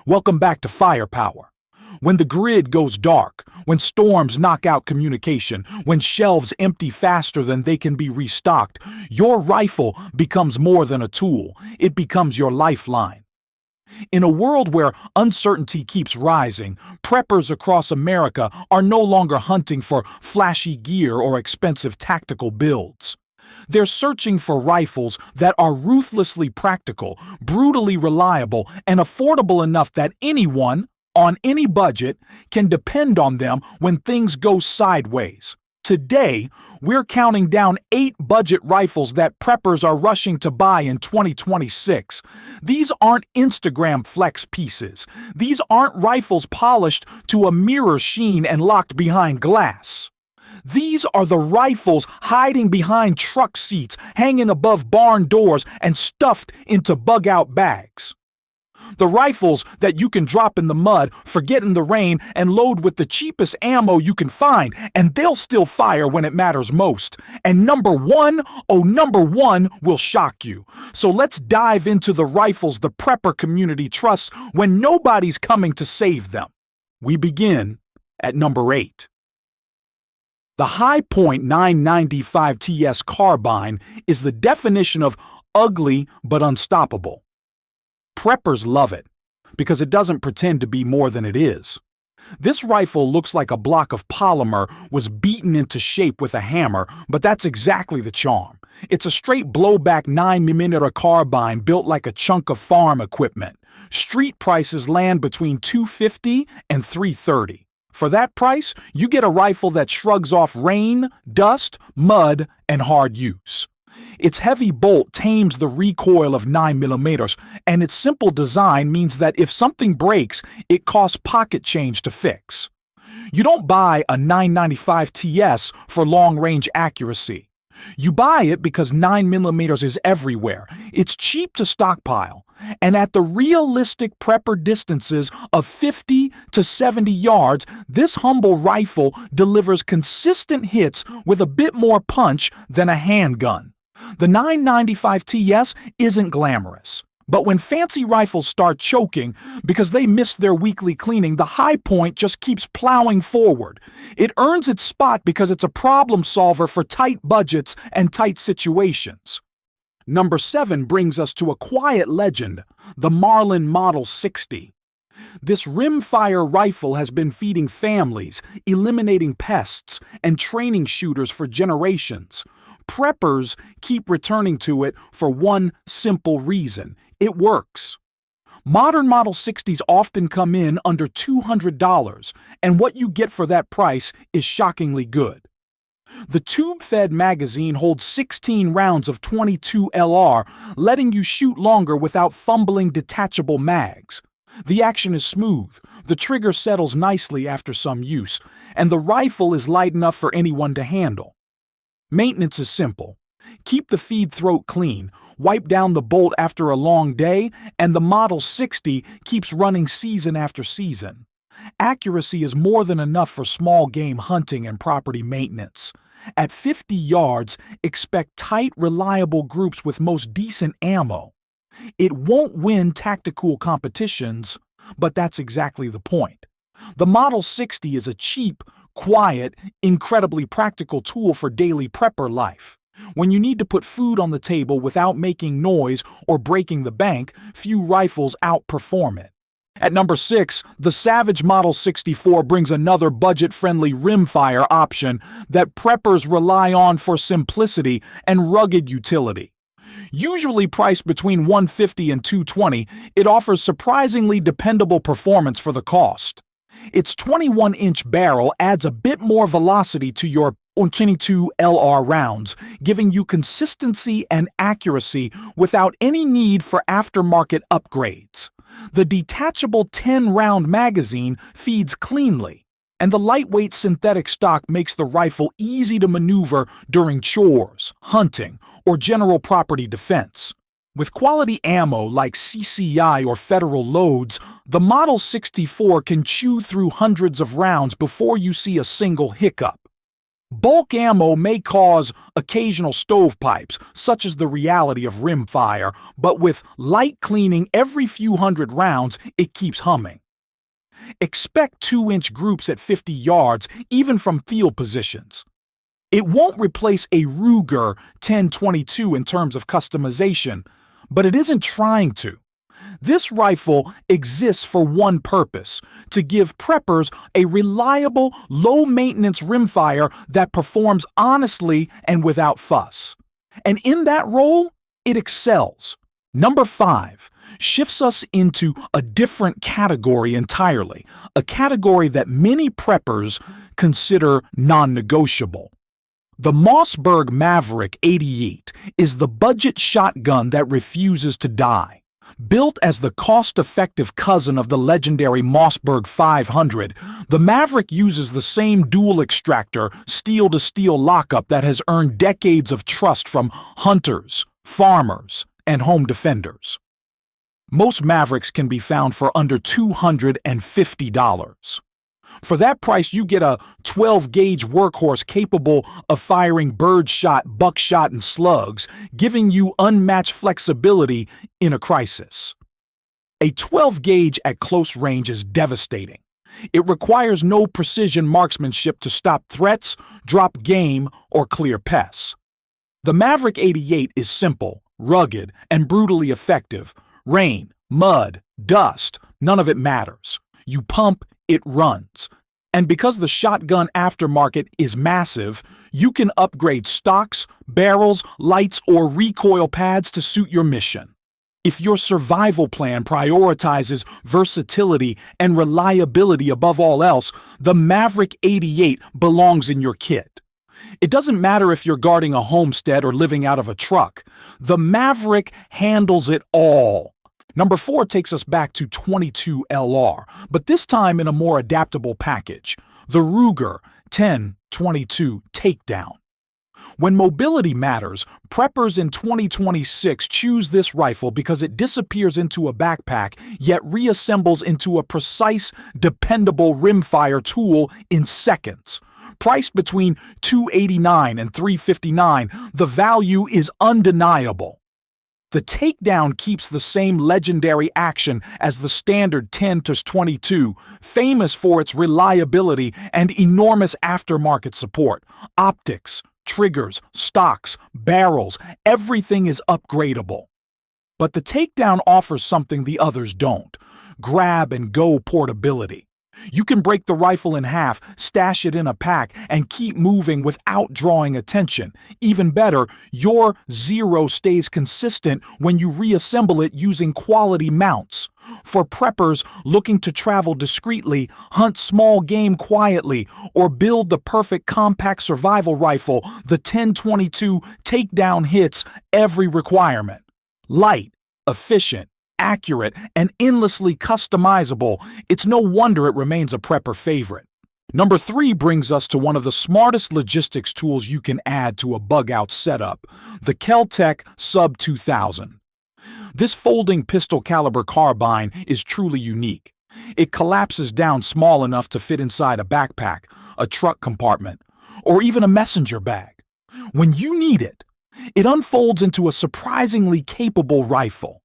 Welcome back to Firepower. When the grid goes dark, when storms knock out communication, when shelves empty faster than they can be restocked, your rifle becomes more than a tool. It becomes your lifeline. In a world where uncertainty keeps rising, preppers across America are no longer hunting for flashy gear or expensive tactical builds. They're searching for rifles that are ruthlessly practical, brutally reliable, and affordable enough that anyone, on any budget, can depend on them when things go sideways. Today, we're counting down 8 budget rifles that preppers are rushing to buy in 2026. These aren't Instagram flex pieces. These aren't rifles polished to a mirror sheen and locked behind glass. These are the rifles hiding behind truck seats, hanging above barn doors, and stuffed into bug-out bags. The rifles that you can drop in the mud, forget in the rain, and load with the cheapest ammo you can find, and they'll still fire when it matters most. And number one will shock you. So let's dive into the rifles the prepper community trusts when nobody's coming to save them. We begin at number 8. The Hi-Point 995 TS carbine is the definition of ugly but unstoppable. Preppers love it because it doesn't pretend to be more than it is. This rifle looks like a block of polymer was beaten into shape with a hammer, but that's exactly the charm. It's a straight blowback 9mm carbine built like a chunk of farm equipment. Street prices land between $250 and $330. For that price, you get a rifle that shrugs off rain, dust, mud, and hard use. Its heavy bolt tames the recoil of 9mm, and its simple design means that if something breaks, it costs pocket change to fix. You don't buy a 995 TS for long-range accuracy. You buy it because 9mm is everywhere. It's cheap to stockpile. And at the realistic prepper distances of 50 to 70 yards, this humble rifle delivers consistent hits with a bit more punch than a handgun. The 995 TS isn't glamorous. But when fancy rifles start choking because they missed their weekly cleaning, the Hi-Point just keeps plowing forward. It earns its spot because it's a problem solver for tight budgets and tight situations. Number 7 brings us to a quiet legend, the Marlin Model 60. This rimfire rifle has been feeding families, eliminating pests, and training shooters for generations. Preppers keep returning to it for one simple reason: it works. Modern Model 60s often come in under $200, and what you get for that price is shockingly good. The tube-fed magazine holds 16 rounds of .22 LR, letting you shoot longer without fumbling detachable mags. The action is smooth, the trigger settles nicely after some use, and the rifle is light enough for anyone to handle. Maintenance is simple. Keep the feed throat clean, wipe down the bolt after a long day, and the Model 60 keeps running season after season. Accuracy is more than enough for small game hunting and property maintenance. At 50 yards, expect tight, reliable groups with most decent ammo. It won't win tactical competitions, but that's exactly the point. The Model 60 is a cheap, quiet, incredibly practical tool for daily prepper life. When you need to put food on the table without making noise or breaking the bank, few rifles outperform it. At number 6, the Savage Model 64 brings another budget-friendly rimfire option that preppers rely on for simplicity and rugged utility. Usually priced between $150 and $220, it offers surprisingly dependable performance for the cost. Its 21-inch barrel adds a bit more velocity to your .22 LR rounds, giving you consistency and accuracy without any need for aftermarket upgrades. The detachable 10-round magazine feeds cleanly, and the lightweight synthetic stock makes the rifle easy to maneuver during chores, hunting, or general property defense. With quality ammo like CCI or Federal loads, the Model 64 can chew through hundreds of rounds before you see a single hiccup. Bulk ammo may cause occasional stovepipes, such as the reality of rimfire, but with light cleaning every few hundred rounds, it keeps humming. Expect 2-inch groups at 50 yards, even from field positions. It won't replace a Ruger 1022 in terms of customization, but it isn't trying to. This rifle exists for one purpose: to give preppers a reliable, low-maintenance rimfire that performs honestly and without fuss. And in that role, it excels. Number 5 shifts us into a different category entirely, a category that many preppers consider non-negotiable. The Mossberg Maverick 88 is the budget shotgun that refuses to die. Built as the cost-effective cousin of the legendary Mossberg 500, the Maverick uses the same dual extractor, steel-to-steel lockup that has earned decades of trust from hunters, farmers, and home defenders. Most Mavericks can be found for under $250. For that price, you get a 12-gauge workhorse capable of firing birdshot, buckshot, and slugs, giving you unmatched flexibility in a crisis. A 12-gauge at close range is devastating. It requires no precision marksmanship to stop threats, drop game, or clear pests. The Maverick 88 is simple, rugged, and brutally effective. Rain, mud, dust, none of it matters. You pump, it runs. And because the shotgun aftermarket is massive, you can upgrade stocks, barrels, lights, or recoil pads to suit your mission. If your survival plan prioritizes versatility and reliability above all else, the Maverick 88 belongs in your kit. It doesn't matter if you're guarding a homestead or living out of a truck. The Maverick handles it all. Number 4 takes us back to 22 LR, but this time in a more adaptable package, the Ruger 1022 Takedown. When mobility matters, preppers in 2026 choose this rifle because it disappears into a backpack, yet reassembles into a precise, dependable rimfire tool in seconds. Priced between $289 and $359, the value is undeniable. The Takedown keeps the same legendary action as the standard 10-22, famous for its reliability and enormous aftermarket support. Optics, triggers, stocks, barrels, everything is upgradable. But the Takedown offers something the others don't: grab-and-go portability. You can break the rifle in half, stash it in a pack, and keep moving without drawing attention. Even better, your zero stays consistent when you reassemble it using quality mounts. For preppers looking to travel discreetly, hunt small game quietly, or build the perfect compact survival rifle, the 1022 Takedown hits every requirement. Light, efficient, accurate, and endlessly customizable, it's no wonder it remains a prepper favorite. Number 3 brings us to one of the smartest logistics tools you can add to a bug-out setup, the Kel-Tec Sub 2000. This folding pistol caliber carbine is truly unique. It collapses down small enough to fit inside a backpack, a truck compartment, or even a messenger bag. When you need it, it unfolds into a surprisingly capable rifle.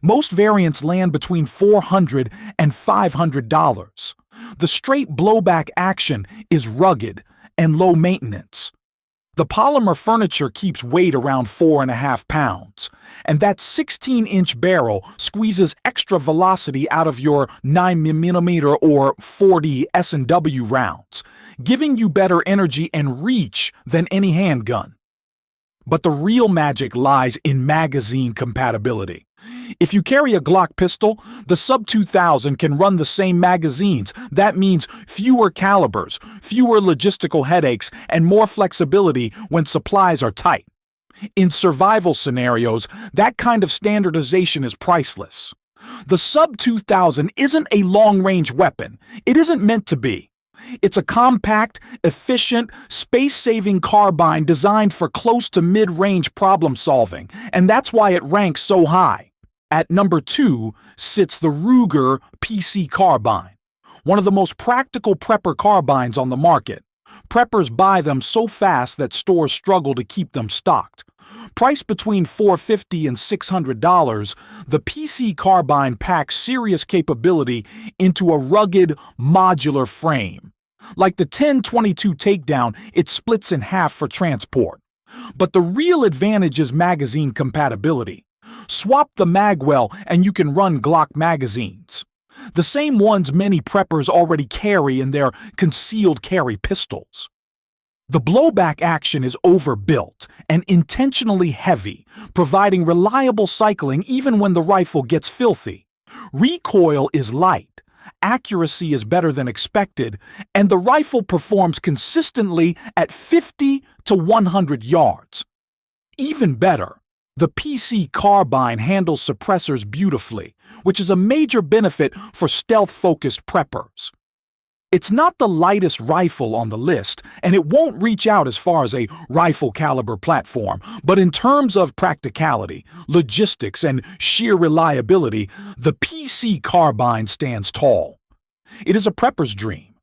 Most variants land between $400 and $500. The straight blowback action is rugged and low maintenance. The polymer furniture keeps weight around 4.5 pounds, and that 16-inch barrel squeezes extra velocity out of your 9mm or 40 S&W rounds, giving you better energy and reach than any handgun. But the real magic lies in magazine compatibility. If you carry a Glock pistol, the Sub 2000 can run the same magazines. That means fewer calibers, fewer logistical headaches, and more flexibility when supplies are tight. In survival scenarios, that kind of standardization is priceless. The Sub 2000 isn't a long-range weapon. It isn't meant to be. It's a compact, efficient, space-saving carbine designed for close to mid-range problem solving, and that's why it ranks so high. At number 2 sits the Ruger PC Carbine, one of the most practical prepper carbines on the market. Preppers buy them so fast that stores struggle to keep them stocked. Priced between $450 and $600, the PC carbine packs serious capability into a rugged, modular frame. Like the 1022 takedown, it splits in half for transport. But the real advantage is magazine compatibility. Swap the magwell and you can run Glock magazines. The same ones many preppers already carry in their concealed carry pistols. The blowback action is overbuilt and intentionally heavy, providing reliable cycling even when the rifle gets filthy. Recoil is light, accuracy is better than expected, and the rifle performs consistently at 50 to 100 yards. Even better, the PC carbine handles suppressors beautifully, which is a major benefit for stealth-focused preppers. It's not the lightest rifle on the list, and it won't reach out as far as a rifle-caliber platform, but in terms of practicality, logistics, and sheer reliability, the PC carbine stands tall. It is a prepper's dream: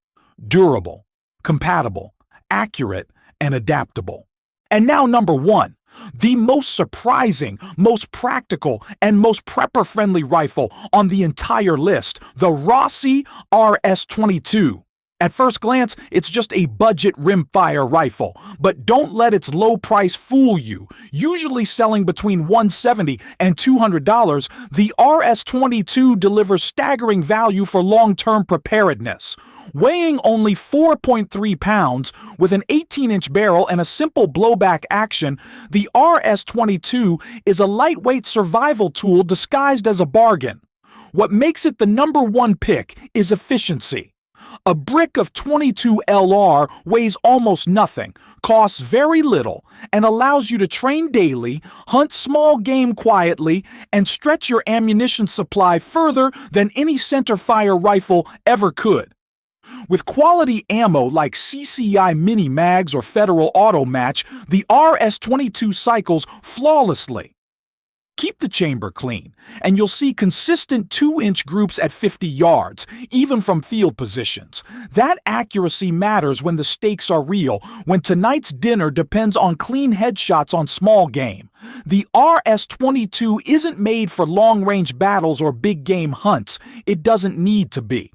durable, compatible, accurate, and adaptable. And now number one, the most surprising, most practical, and most prepper-friendly rifle on the entire list, the Rossi RS-22. At first glance, it's just a budget rimfire rifle, but don't let its low price fool you. Usually selling between $170 and $200, the RS-22 delivers staggering value for long-term preparedness. Weighing only 4.3 pounds, with an 18-inch barrel and a simple blowback action, the RS-22 is a lightweight survival tool disguised as a bargain. What makes it the number one pick is efficiency. A brick of 22 LR weighs almost nothing, costs very little, and allows you to train daily, hunt small game quietly, and stretch your ammunition supply further than any centerfire rifle ever could. With quality ammo like CCI Mini Mags or Federal Auto Match, the RS-22 cycles flawlessly. Keep the chamber clean, and you'll see consistent 2-inch groups at 50 yards, even from field positions. That accuracy matters when the stakes are real, when tonight's dinner depends on clean headshots on small game. The RS-22 isn't made for long-range battles or big-game hunts. It doesn't need to be.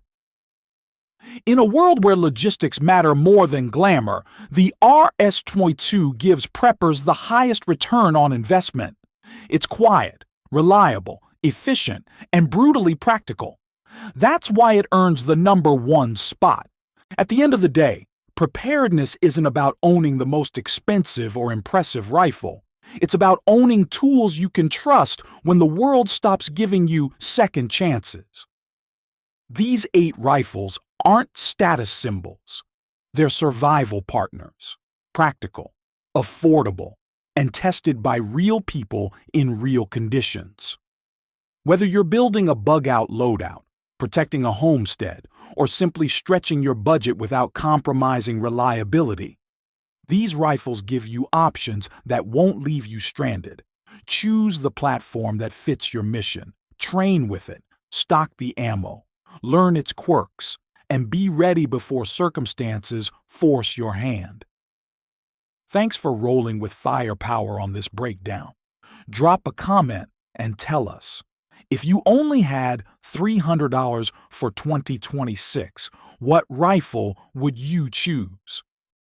In a world where logistics matter more than glamour, the RS-22 gives preppers the highest return on investment. It's quiet, reliable, efficient, and brutally practical. That's why it earns the number one spot. At the end of the day, preparedness isn't about owning the most expensive or impressive rifle. It's about owning tools you can trust when the world stops giving you second chances. These 8 rifles aren't status symbols. They're survival partners. Practical, affordable, and tested by real people in real conditions. Whether you're building a bug-out loadout, protecting a homestead, or simply stretching your budget without compromising reliability, these rifles give you options that won't leave you stranded. Choose the platform that fits your mission, train with it, stock the ammo, learn its quirks, and be ready before circumstances force your hand. Thanks for rolling with firepower on this breakdown. Drop a comment and tell us, if you only had $300 for 2026, what rifle would you choose?